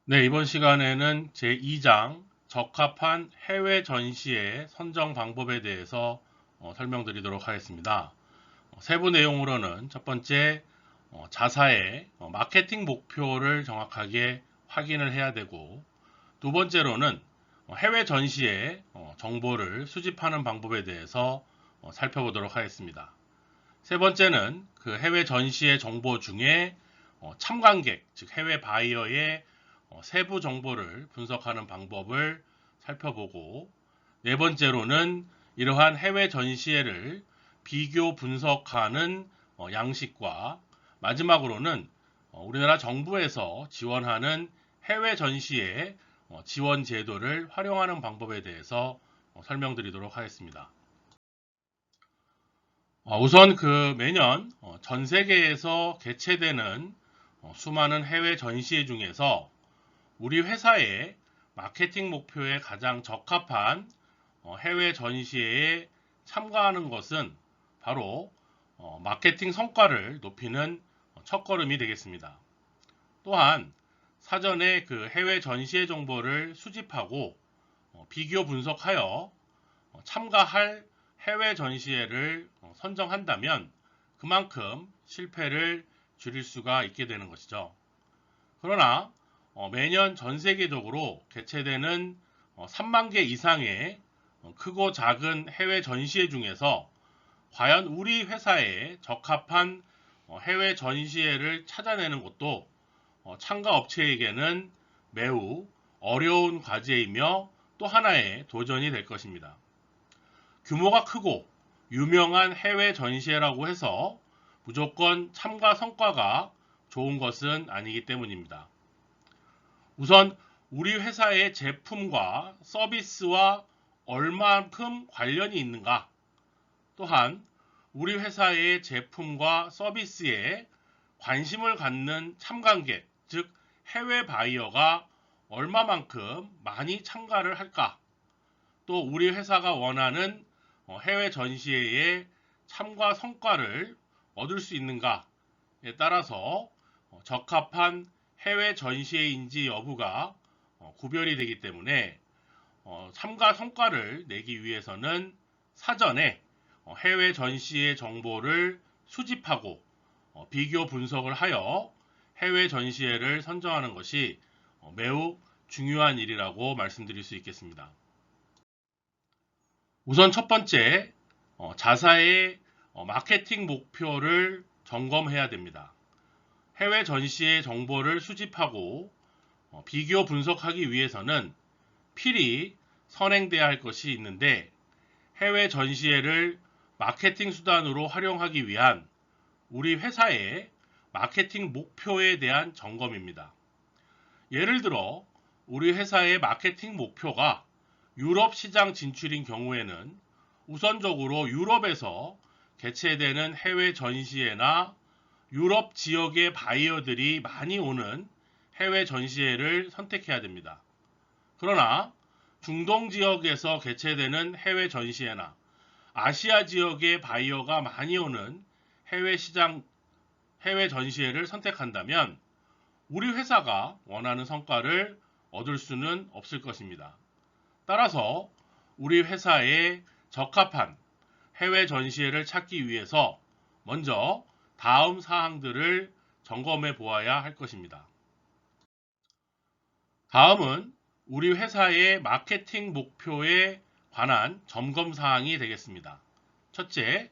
네, 이번 시간에는 제2장 적합한 해외 전시의 선정 방법에 대해서 설명드리도록 하겠습니다. 세부 내용으로는 첫 번째, 자사의 마케팅 목표를 정확하게 확인을 해야 되고, 두 번째로는 해외 전시의 정보를 수집하는 방법에 대해서 살펴보도록 하겠습니다. 세 번째는 그 해외 전시의 정보 중에 참관객, 즉 해외 바이어의 세부 정보를 분석하는 방법을 살펴보고, 네 번째로는 이러한 해외 전시회를 비교 분석하는 양식과, 마지막으로는 우리나라 정부에서 지원하는 해외 전시회 지원 제도를 활용하는 방법에 대해서 설명드리도록 하겠습니다. 우선 그 매년 전 세계에서 개최되는 수많은 해외 전시회 중에서 우리 회사의 마케팅 목표에 가장 적합한 해외 전시회에 참가하는 것은 바로 마케팅 성과를 높이는 첫걸음이 되겠습니다. 또한 사전에 그 해외 전시회 정보를 수집하고 비교 분석하여 참가할 해외 전시회를 선정한다면 그만큼 실패를 줄일 수가 있게 되는 것이죠. 그러나 매년 전 세계적으로 개최되는 3만 개 이상의 크고 작은 해외 전시회 중에서 과연 우리 회사에 적합한 해외 전시회를 찾아내는 것도 참가 업체에게는 매우 어려운 과제이며 또 하나의 도전이 될 것입니다. 규모가 크고 유명한 해외 전시회라고 해서 무조건 참가 성과가 좋은 것은 아니기 때문입니다. 우선 우리 회사의 제품과 서비스와 얼만큼 관련이 있는가, 또한 우리 회사의 제품과 서비스에 관심을 갖는 참관객, 즉 해외 바이어가 얼마만큼 많이 참가를 할까, 또 우리 회사가 원하는 해외 전시회의 참가 성과를 얻을 수 있는가에 따라서 적합한 해외 전시회인지 여부가 구별이 되기 때문에 참가 성과를 내기 위해서는 사전에 해외 전시회 정보를 수집하고 비교 분석을 하여 해외 전시회를 선정하는 것이 매우 중요한 일이라고 말씀드릴 수 있겠습니다. 우선 첫 번째, 자사의 마케팅 목표를 점검해야 됩니다. 해외 전시회 정보를 수집하고 비교 분석하기 위해서는 필히 선행돼야 할 것이 있는데, 해외 전시회를 마케팅 수단으로 활용하기 위한 우리 회사의 마케팅 목표에 대한 점검입니다. 예를 들어 우리 회사의 마케팅 목표가 유럽 시장 진출인 경우에는 우선적으로 유럽에서 개최되는 해외 전시회나 유럽 지역의 바이어들이 많이 오는 해외 전시회를 선택해야 됩니다. 그러나 중동 지역에서 개최되는 해외 전시회나 아시아 지역의 바이어가 많이 오는 해외 시장, 해외 전시회를 선택한다면 우리 회사가 원하는 성과를 얻을 수는 없을 것입니다. 따라서 우리 회사에 적합한 해외 전시회를 찾기 위해서 먼저 다음 사항들을 점검해 보아야 할 것입니다. 다음은 우리 회사의 마케팅 목표에 관한 점검 사항이 되겠습니다. 첫째,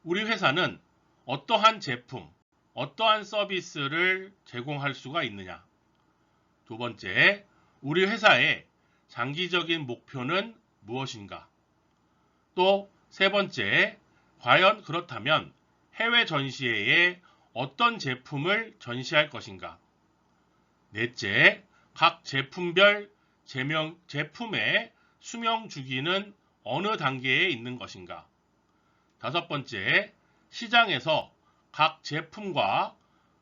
우리 회사는 어떠한 제품, 어떠한 서비스를 제공할 수가 있느냐. 두 번째, 우리 회사의 장기적인 목표는 무엇인가. 또 세 번째, 과연 그렇다면 해외 전시회에 어떤 제품을 전시할 것인가. 넷째, 각 제품별 제품의 수명 주기는 어느 단계에 있는 것인가. 다섯 번째, 시장에서 각 제품과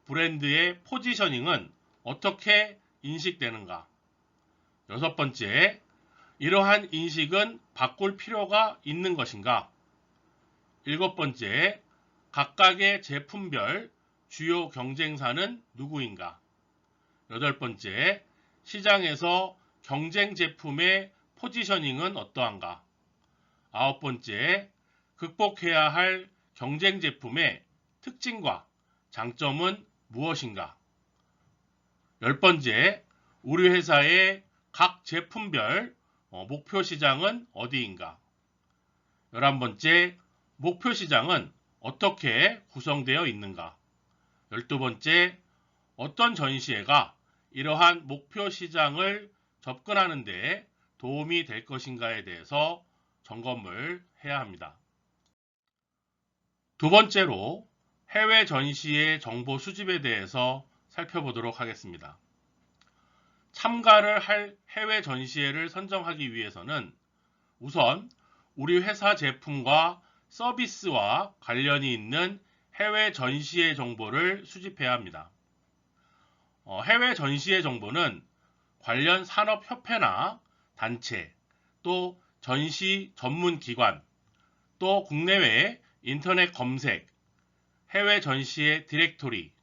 브랜드의 포지셔닝은 어떻게 인식되는가. 여섯 번째, 이러한 인식은 바꿀 필요가 있는 것인가. 일곱 번째, 각각의 제품별 주요 경쟁사는 누구인가. 여덟 번째, 시장에서 경쟁 제품의 포지셔닝은 어떠한가? 9번째, 극복해야 할 경쟁 제품의 특징과 장점은 무엇인가? 10번째, 우리 회사의 각 제품별 목표 시장은 어디인가? 11번째, 목표 시장은 어떻게 구성되어 있는가? 12번째, 어떤 전시회가 이러한 목표 시장을 접근하는 데 도움이 될 것인가에 대해서 점검을 해야 합니다. 두 번째로 해외 전시의 정보 수집에 대해서 살펴보도록 하겠습니다. 참가를 할 해외 전시회를 선정하기 위해서는 우선 우리 회사 제품과 서비스와 관련이 있는 해외 전시회 정보를 수집해야 합니다. 해외 전시회 정보는 관련 산업협회나 단체, 또 전시 전문 기관, 또 국내외 인터넷 검색, 해외 전시의 디렉토리,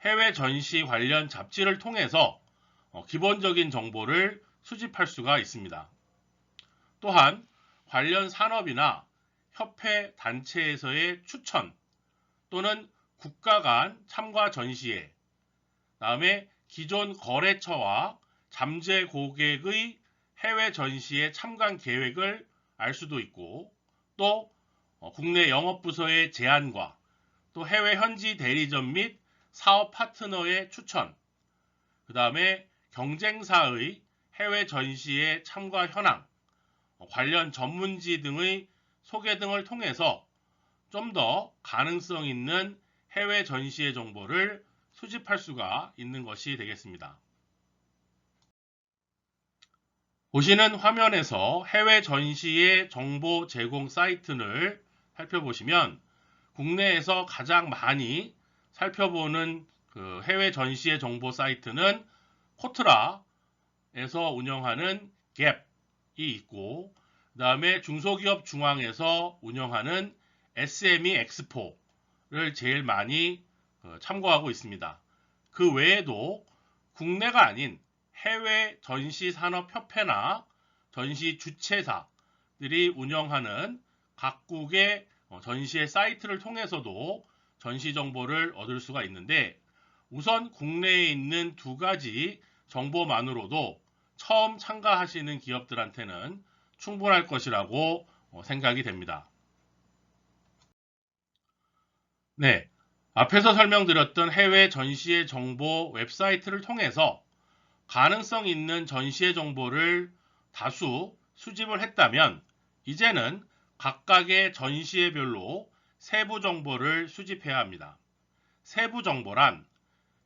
해외 전시 관련 잡지를 통해서 기본적인 정보를 수집할 수가 있습니다. 또한 관련 산업이나 협회 단체에서의 추천 또는 국가 간 참가 전시회, 다음에 기존 거래처와 잠재 고객의 해외 전시에 참관 계획을 알 수도 있고, 또 국내 영업부서의 제안과 또 해외 현지 대리점 및 사업 파트너의 추천, 그 다음에 경쟁사의 해외 전시에 참가 현황, 관련 전문지 등의 소개 등을 통해서 좀 더 가능성 있는 해외 전시의 정보를 수집할 수가 있는 것이 되겠습니다. 보시는 화면에서 해외 전시의 정보 제공 사이트를 살펴보시면 국내에서 가장 많이 살펴보는 그 해외 전시의 정보 사이트는 코트라에서 운영하는 갭이 있고, 그 다음에 중소기업 중앙에서 운영하는 SME 엑스포를 제일 많이 참고하고 있습니다. 그 외에도 국내가 아닌 해외 전시산업협회나 전시 주최사들이 운영하는 각국의 전시의 사이트를 통해서도 전시 정보를 얻을 수가 있는데, 우선 국내에 있는 두 가지 정보만으로도 처음 참가하시는 기업들한테는 충분할 것이라고 생각이 됩니다. 네, 앞에서 설명드렸던 해외 전시의 정보 웹사이트를 통해서 가능성 있는 전시의 정보를 다수 수집을 했다면, 이제는 각각의 전시회별로 세부 정보를 수집해야 합니다. 세부 정보란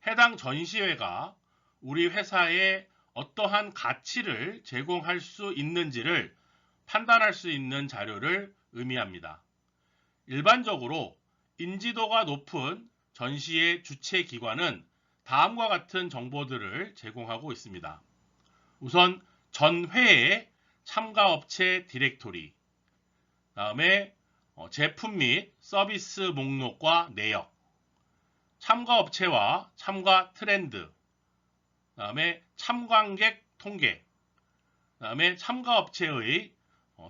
해당 전시회가 우리 회사에 어떠한 가치를 제공할 수 있는지를 판단할 수 있는 자료를 의미합니다. 일반적으로 인지도가 높은 전시의 주최 기관은 다음과 같은 정보들을 제공하고 있습니다. 우선 전 회의 참가업체 디렉토리, 다음에 제품 및 서비스 목록과 내역, 참가업체와 참가 트렌드, 다음에 참관객 통계, 다음에 참가업체의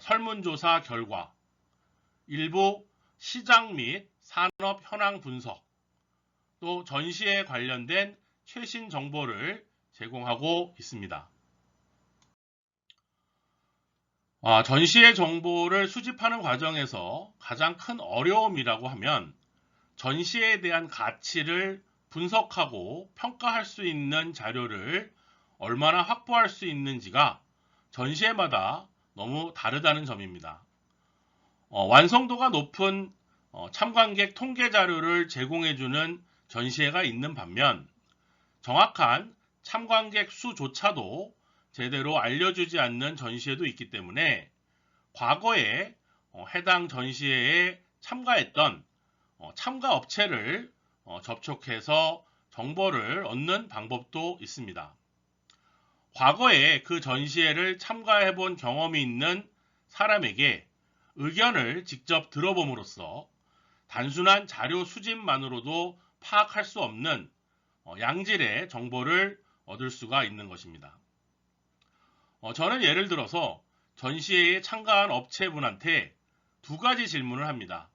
설문조사 결과, 일부 시장 및 산업 현황 분석, 또 전시에 관련된 최신 정보를 제공하고 있습니다. 전시의 정보를 수집하는 과정에서 가장 큰 어려움이라고 하면 전시에 대한 가치를 분석하고 평가할 수 있는 자료를 얼마나 확보할 수 있는지가 전시회마다 너무 다르다는 점입니다. 완성도가 높은 참관객 통계 자료를 제공해주는 전시회가 있는 반면 정확한 참관객 수조차도 제대로 알려주지 않는 전시회도 있기 때문에 과거에 해당 전시회에 참가했던 참가 업체를 접촉해서 정보를 얻는 방법도 있습니다. 과거에 그 전시회를 참가해 본 경험이 있는 사람에게 의견을 직접 들어봄으로써 단순한 자료 수집만으로도 파악할 수 없는 양질의 정보를 얻을 수가 있는 것입니다. 저는 예를 들어서 전시회에 참가한 업체분한테 두 가지 질문을 합니다.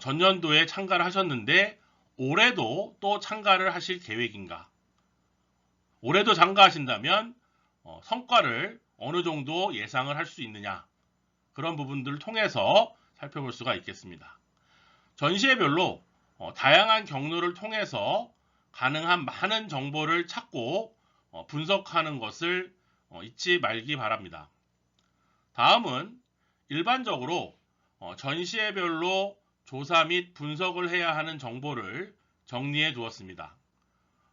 전년도에 참가를 하셨는데 올해도 또 참가를 하실 계획인가? 올해도 참가하신다면 성과를 어느 정도 예상을 할 수 있느냐? 그런 부분들을 통해서 살펴볼 수가 있겠습니다. 전시회별로 다양한 경로를 통해서 가능한 많은 정보를 찾고 분석하는 것을 잊지 말기 바랍니다. 다음은 일반적으로 전시회별로 조사 및 분석을 해야 하는 정보를 정리해 두었습니다.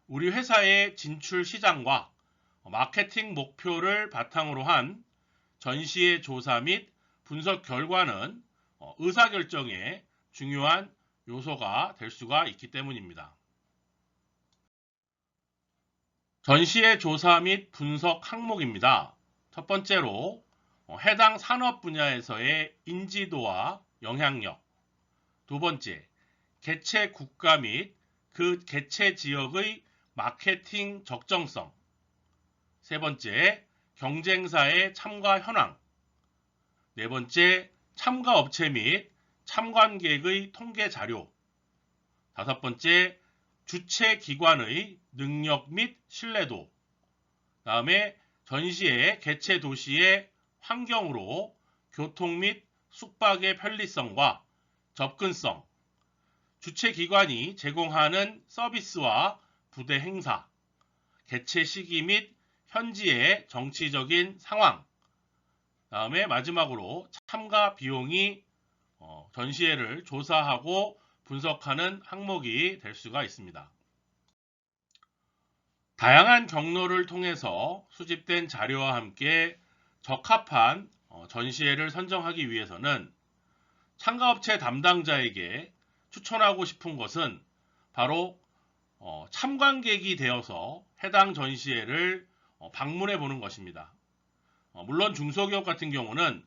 우리 회사의 진출 시장과 마케팅 목표를 바탕으로 한 전시회 조사 및 분석 결과는 의사결정에 중요한 요소가 될 수가 있기 때문입니다. 전시회 조사 및 분석 항목입니다. 첫 번째로 해당 산업 분야에서의 인지도와 영향력. 두 번째, 개최 국가 및 그 개최 지역의 마케팅 적정성. 세 번째, 경쟁사의 참가 현황. 네 번째, 참가 업체 및 참관객의 통계 자료. 다섯 번째, 주최 기관의 능력 및 신뢰도. 다음에 전시회 개최 도시의 환경으로 교통 및 숙박의 편리성과 접근성, 주최 기관이 제공하는 서비스와 부대 행사, 개최 시기 및 현지의 정치적인 상황, 다음에 마지막으로 참가 비용이 전시회를 조사하고 분석하는 항목이 될 수가 있습니다. 다양한 경로를 통해서 수집된 자료와 함께 적합한 전시회를 선정하기 위해서는 참가업체 담당자에게 추천하고 싶은 것은 바로 참관객이 되어서 해당 전시회를 방문해 보는 것입니다. 물론 중소기업 같은 경우는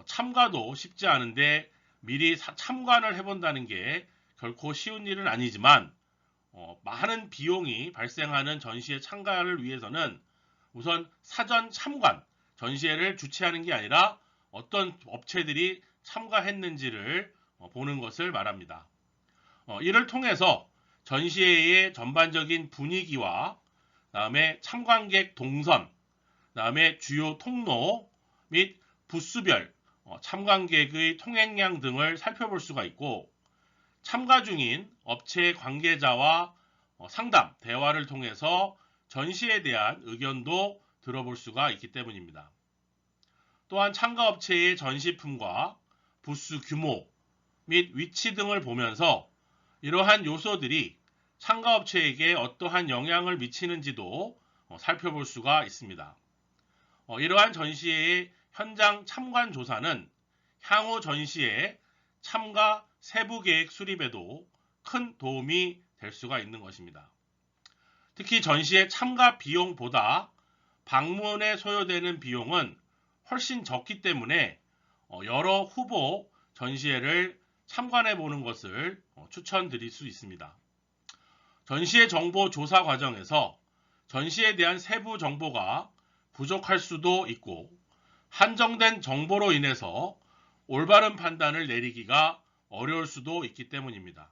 참가도 쉽지 않은데 미리 참관을 해본다는 게 결코 쉬운 일은 아니지만 많은 비용이 발생하는 전시회 참가를 위해서는 우선 사전 참관, 전시회를 주최하는 게 아니라 어떤 업체들이 참가했는지를 보는 것을 말합니다. 이를 통해서 전시회의 전반적인 분위기와 그다음에 참관객 동선, 그다음에 주요 통로 및 부스별 참관객의 통행량 등을 살펴볼 수가 있고 참가 중인 업체 관계자와 상담, 대화를 통해서 전시에 대한 의견도 들어볼 수가 있기 때문입니다. 또한 참가업체의 전시품과 부스 규모 및 위치 등을 보면서 이러한 요소들이 참가업체에게 어떠한 영향을 미치는지도 살펴볼 수가 있습니다. 이러한 전시회의 현장 참관 조사는 향후 전시회 참가 세부 계획 수립에도 큰 도움이 될 수가 있는 것입니다. 특히 전시회 참가 비용보다 방문에 소요되는 비용은 훨씬 적기 때문에 여러 후보 전시회를 참관해 보는 것을 추천드릴 수 있습니다. 전시회 정보 조사 과정에서 전시에 대한 세부 정보가 부족할 수도 있고 한정된 정보로 인해서 올바른 판단을 내리기가 어려울 수도 있기 때문입니다.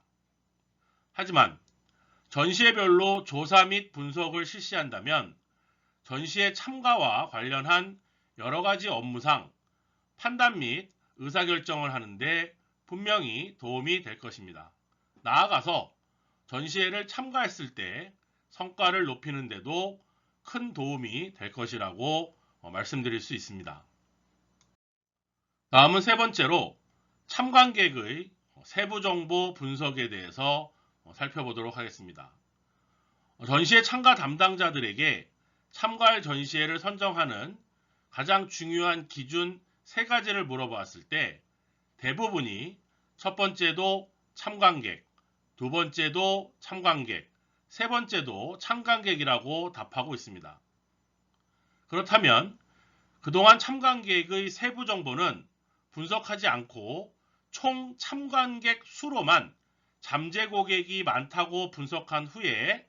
하지만 전시회별로 조사 및 분석을 실시한다면 전시회 참가와 관련한 여러 가지 업무상 판단 및 의사결정을 하는데 분명히 도움이 될 것입니다. 나아가서 전시회를 참가했을 때 성과를 높이는 데도 큰 도움이 될 것이라고 말씀드릴 수 있습니다. 다음은 세 번째로 참관객의 세부 정보 분석에 대해서 살펴보도록 하겠습니다. 전시회 참가 담당자들에게 참가할 전시회를 선정하는 가장 중요한 기준 세 가지를 물어봤을 때 대부분이 첫 번째도 참관객, 두 번째도 참관객, 세 번째도 참관객이라고 답하고 있습니다. 그렇다면 그동안 참관객의 세부 정보는 분석하지 않고 총 참관객 수로만 잠재 고객이 많다고 분석한 후에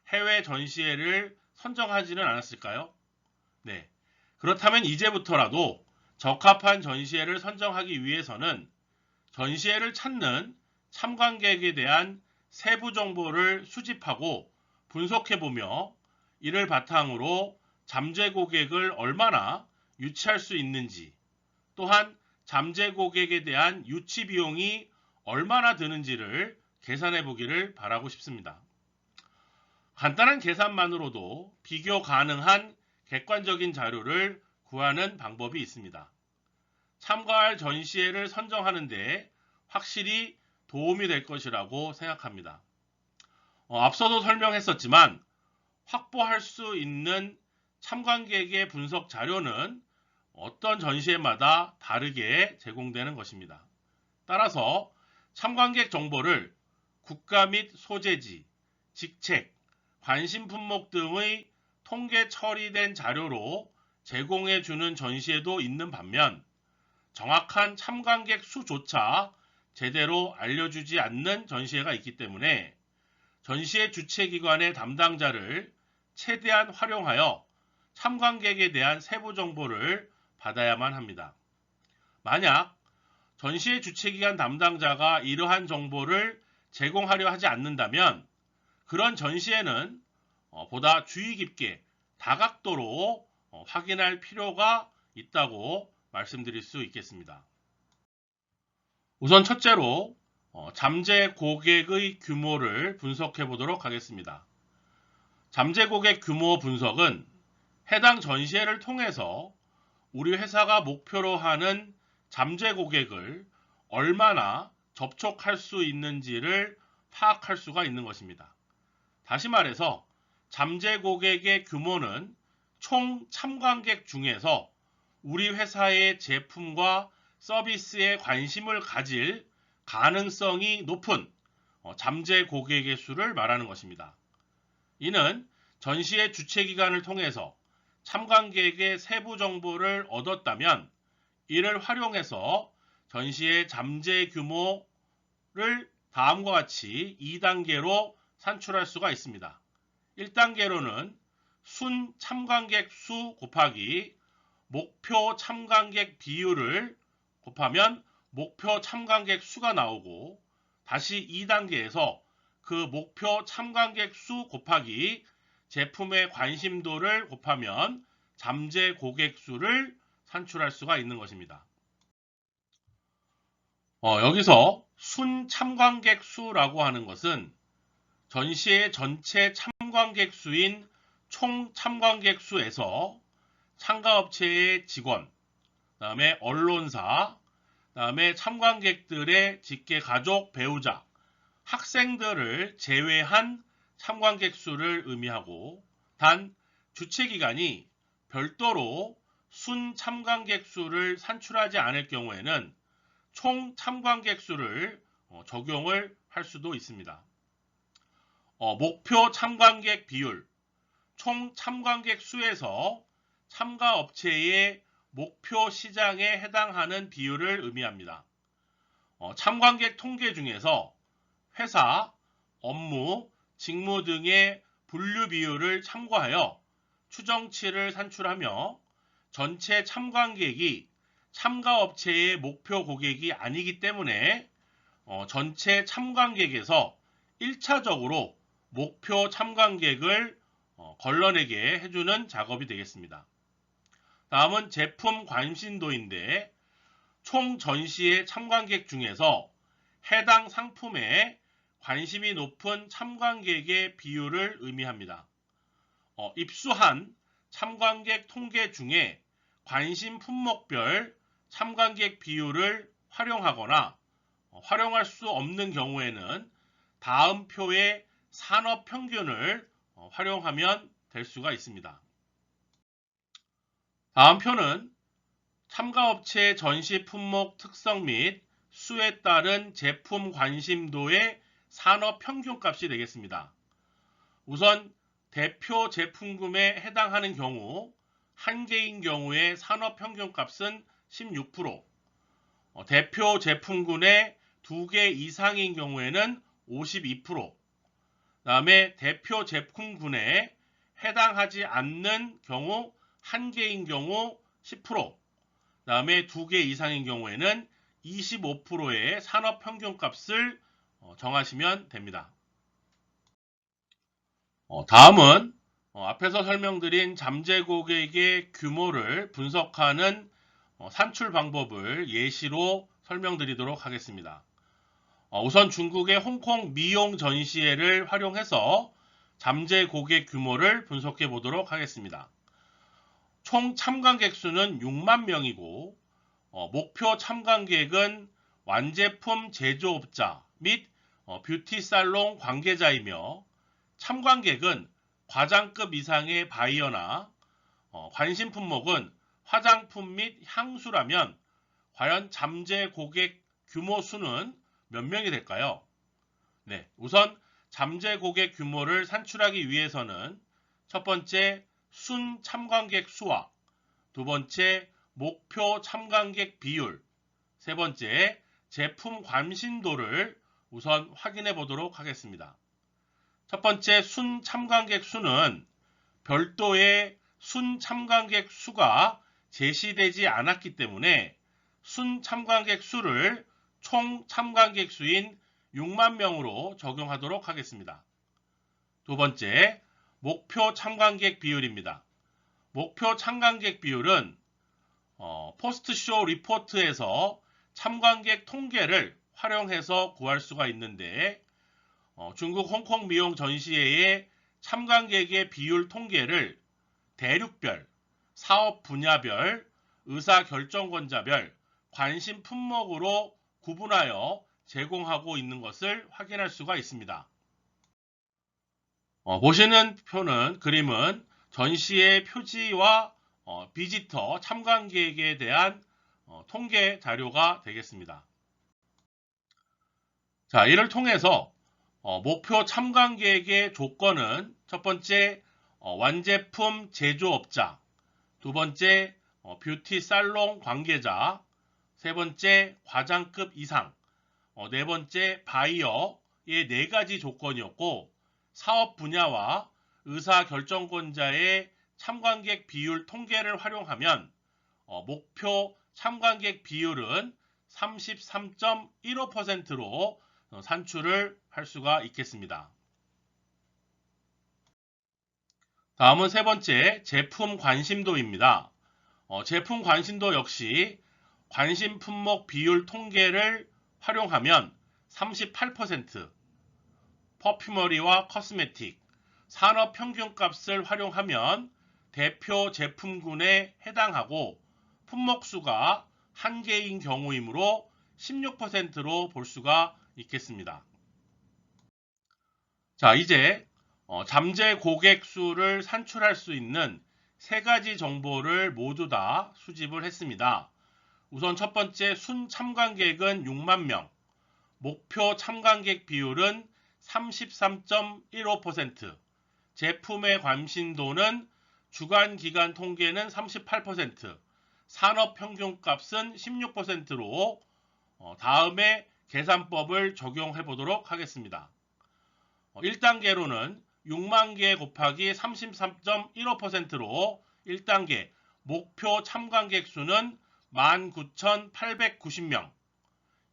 해외 전시회를 선정하지는 않았을까요? 네. 그렇다면 이제부터라도 적합한 전시회를 선정하기 위해서는 전시회를 찾는 참관객에 대한 세부 정보를 수집하고 분석해보며 이를 바탕으로 잠재 고객을 얼마나 유치할 수 있는지, 또한 잠재 고객에 대한 유치 비용이 얼마나 드는지를 계산해 보기를 바라고 싶습니다. 간단한 계산만으로도 비교 가능한 객관적인 자료를 구하는 방법이 있습니다. 참가할 전시회를 선정하는 데 확실히 도움이 될 것이라고 생각합니다. 앞서도 설명했었지만 확보할 수 있는 참관객의 분석 자료는 어떤 전시회마다 다르게 제공되는 것입니다. 따라서 참관객 정보를 국가 및 소재지, 직책, 관심 품목 등의 통계 처리된 자료로 제공해 주는 전시회도 있는 반면 정확한 참관객 수조차 제대로 알려주지 않는 전시회가 있기 때문에 전시회 주최기관의 담당자를 최대한 활용하여 참관객에 대한 세부 정보를 받아야만 합니다. 만약 전시회 주최기관 담당자가 이러한 정보를 제공하려 하지 않는다면 그런 전시회는 보다 주의 깊게 다각도로 확인할 필요가 있다고 말씀드릴 수 있겠습니다. 우선 첫째로 잠재 고객의 규모를 분석해 보도록 하겠습니다. 잠재 고객 규모 분석은 해당 전시회를 통해서 우리 회사가 목표로 하는 잠재 고객을 얼마나 접촉할 수 있는지를 파악할 수가 있는 것입니다. 다시 말해서 잠재 고객의 규모는 총 참관객 중에서 우리 회사의 제품과 서비스에 관심을 가질 가능성이 높은 잠재 고객의 수를 말하는 것입니다. 이는 전시회 주최기관을 통해서 참관객의 세부 정보를 얻었다면 이를 활용해서 전시회 잠재 규모를 다음과 같이 2단계로 산출할 수가 있습니다. 1단계로는 순 참관객 수 곱하기 목표 참관객 비율을 곱하면 목표 참관객 수가 나오고 다시 2단계에서 그 목표 참관객 수 곱하기 제품의 관심도를 곱하면 잠재 고객 수를 산출할 수가 있는 것입니다. 여기서 순 참관객 수라고 하는 것은 전시회 전체 참관객 수인 총 참관객 수에서 참가업체의 직원, 그다음에 언론사, 그다음에 참관객들의 직계 가족, 배우자, 학생들을 제외한 참관객 수를 의미하고 단 주최기관이 별도로 순 참관객 수를 산출하지 않을 경우에는 총 참관객 수를 적용을 할 수도 있습니다. 목표 참관객 비율, 총 참관객 수에서 참가업체의 목표 시장에 해당하는 비율을 의미합니다. 참관객 통계 중에서 회사, 업무, 직무 등의 분류 비율을 참고하여 추정치를 산출하며 전체 참관객이 참가업체의 목표 고객이 아니기 때문에 전체 참관객에서 1차적으로 목표 참관객을 걸러내게 해주는 작업이 되겠습니다. 다음은 제품 관심도인데 총 전시회 참관객 중에서 해당 상품에 관심이 높은 참관객의 비율을 의미합니다. 입수한 참관객 통계 중에 관심 품목별 참관객 비율을 활용하거나 활용할 수 없는 경우에는 다음 표의 산업 평균을 활용하면 될 수가 있습니다. 다음 표는 참가업체 전시 품목 특성 및 수에 따른 제품 관심도의 산업 평균값이 되겠습니다. 우선 대표 제품군에 해당하는 경우 한 개인 경우의 산업 평균값은 16%, 대표 제품군의 2개 이상인 경우에는 52%, 다음에 대표 제품군의 해당하지 않는 경우 1개인 경우 10%, 그 다음에 2개 이상인 경우에는 25%의 산업평균값을 정하시면 됩니다. 다음은 앞에서 설명드린 잠재고객의 규모를 분석하는 산출 방법을 예시로 설명드리도록 하겠습니다. 우선 중국의 홍콩 미용 전시회를 활용해서 잠재고객 규모를 분석해 보도록 하겠습니다. 총 참관객 수는 6만 명이고 목표 참관객은 완제품 제조업자 및 뷰티살롱 관계자이며 참관객은 과장급 이상의 바이어나 관심 품목은 화장품 및 향수라면 과연 잠재 고객 규모 수는 몇 명이 될까요? 네, 우선 잠재 고객 규모를 산출하기 위해서는 첫 번째 순 참관객 수와 두 번째 목표 참관객 비율, 세 번째 제품 관심도를 우선 확인해 보도록 하겠습니다. 첫 번째 순 참관객 수는 별도의 순 참관객 수가 제시되지 않았기 때문에 순 참관객 수를 총 참관객 수인 6만 명으로 적용하도록 하겠습니다. 두 번째, 목표 참관객 비율입니다. 목표 참관객 비율은 포스트쇼 리포트에서 참관객 통계를 활용해서 구할 수가 있는데 중국 홍콩 미용 전시회의 참관객의 비율 통계를 대륙별, 사업 분야별, 의사결정권자별, 관심 품목으로 구분하여 제공하고 있는 것을 확인할 수가 있습니다. 보시는 그림은 전시의 표지와 비지터 참관객에 대한 통계 자료가 되겠습니다. 자, 이를 통해서 목표 참관객의 조건은 첫 번째 완제품 제조업자, 두 번째 뷰티 살롱 관계자, 세 번째 과장급 이상, 네 번째 바이어의 네 가지 조건이었고 사업 분야와 의사결정권자의 참관객 비율 통계를 활용하면 목표 참관객 비율은 33.15%로 산출을 할 수가 있겠습니다. 다음은 세 번째 제품 관심도입니다. 제품 관심도 역시 관심 품목 비율 통계를 활용하면 38%, 퍼퓸머리와 코스메틱, 산업 평균값을 활용하면 대표 제품군에 해당하고 품목수가 1개인 경우이므로 16%로 볼 수가 있겠습니다. 자, 이제 잠재 고객 수를 산출할 수 있는 세 가지 정보를 모두 다 수집을 했습니다. 우선 첫 번째 순 참관객은 6만 명, 목표 참관객 비율은 33.15%, 제품의 관심도는 주간 기간 통계는 38%, 산업 평균값은 16%로 다음에 계산법을 적용해 보도록 하겠습니다. 1단계로는 6만 개 곱하기 33.15%로 1단계 목표 참관객 수는 19,890명,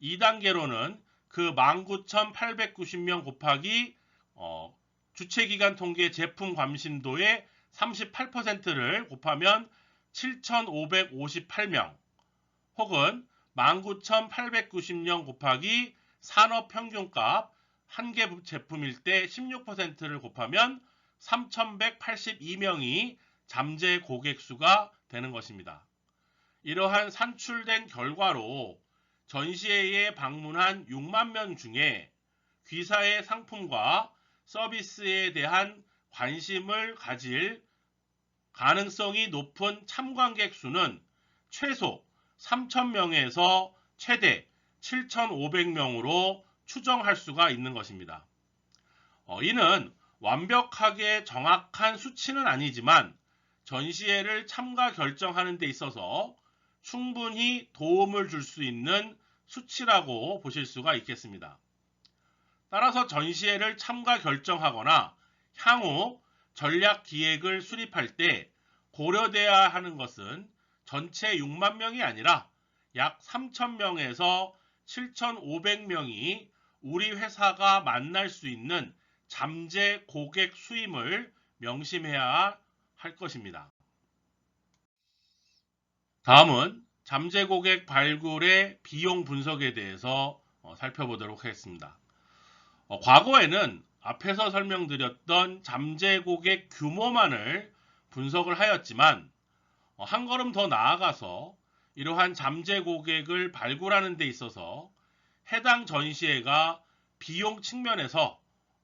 2단계로는 그 19,890명 곱하기 주체기간 통계 제품 관심도의 38%를 곱하면 7,558명 혹은 19,890명 곱하기 산업평균값 한 개 제품일 때 16%를 곱하면 3,182명이 잠재 고객 수가 되는 것입니다. 이러한 산출된 결과로 전시회에 방문한 6만 명 중에 귀사의 상품과 서비스에 대한 관심을 가질 가능성이 높은 참관객 수는 최소 3,000명에서 최대 7,500명으로 추정할 수가 있는 것입니다. 이는 완벽하게 정확한 수치는 아니지만 전시회를 참가 결정하는 데 있어서 충분히 도움을 줄 수 있는 수치라고 보실 수가 있겠습니다. 따라서 전시회를 참가 결정하거나 향후 전략 기획을 수립할 때 고려돼야 하는 것은 전체 6만 명이 아니라 약 3,000명에서 7,500명이 우리 회사가 만날 수 있는 잠재 고객 수임을 명심해야 할 것입니다. 다음은 잠재 고객 발굴의 비용 분석에 대해서 살펴보도록 하겠습니다. 과거에는 앞에서 설명드렸던 잠재 고객 규모만을 분석을 하였지만 한 걸음 더 나아가서 이러한 잠재 고객을 발굴하는 데 있어서 해당 전시회가 비용 측면에서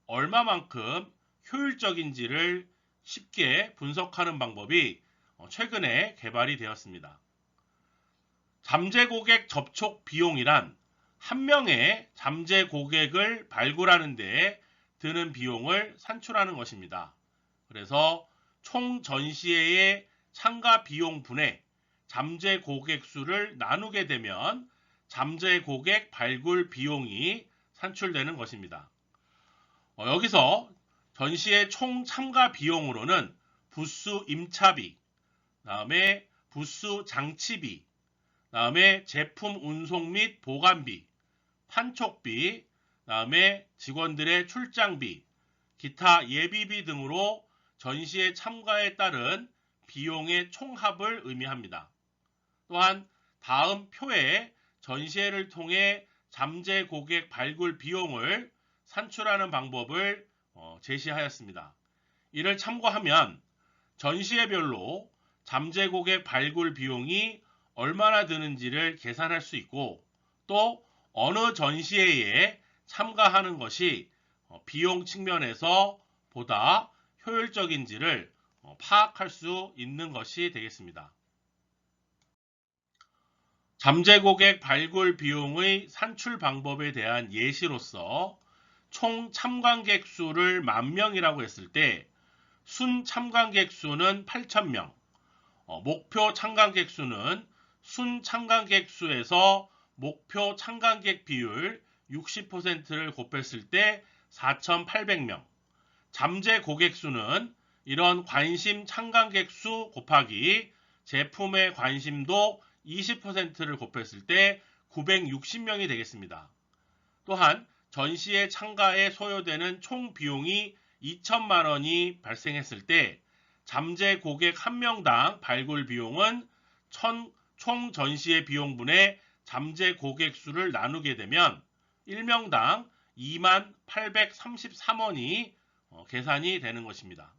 얼마만큼 효율적인지를 쉽게 분석하는 방법이 최근에 개발이 되었습니다. 잠재 고객 접촉 비용이란 한 명의 잠재 고객을 발굴하는 데 드는 비용을 산출하는 것입니다. 그래서 총 전시회의 참가 비용분의 잠재 고객 수를 나누게 되면 잠재 고객 발굴 비용이 산출되는 것입니다. 여기서 전시회 총 참가 비용으로는 부스 임차비, 다음에 부스 장치비, 다음에 제품 운송 및 보관비, 판촉비, 다음에 직원들의 출장비, 기타 예비비 등으로 전시회 참가에 따른 비용의 총합을 의미합니다. 또한 다음 표에 전시회를 통해 잠재 고객 발굴 비용을 산출하는 방법을 제시하였습니다. 이를 참고하면 전시회별로 잠재 고객 발굴 비용이 얼마나 드는지를 계산할 수 있고 또 어느 전시회에 참가하는 것이 비용 측면에서 보다 효율적인지를 파악할 수 있는 것이 되겠습니다. 잠재 고객 발굴 비용의 산출 방법에 대한 예시로서 총 참관객 수를 10,000명이라고 했을 때 순 참관객 수는 8,000명, 목표 참관객 수는 순 참관객 수에서 목표 참관객 비율 60%를 곱했을 때 4,800명, 잠재 고객 수는 이런 관심 참관객 수 곱하기 제품의 관심도 20%를 곱했을 때 960명이 되겠습니다. 또한 전시회 참가에 소요되는 총 비용이 2천만 원이 발생했을 때 잠재 고객 1명당 발굴 비용은 총 전시회 비용분의 잠재 고객 수를 나누게 되면 1명당 2833원이 계산이 되는 것입니다.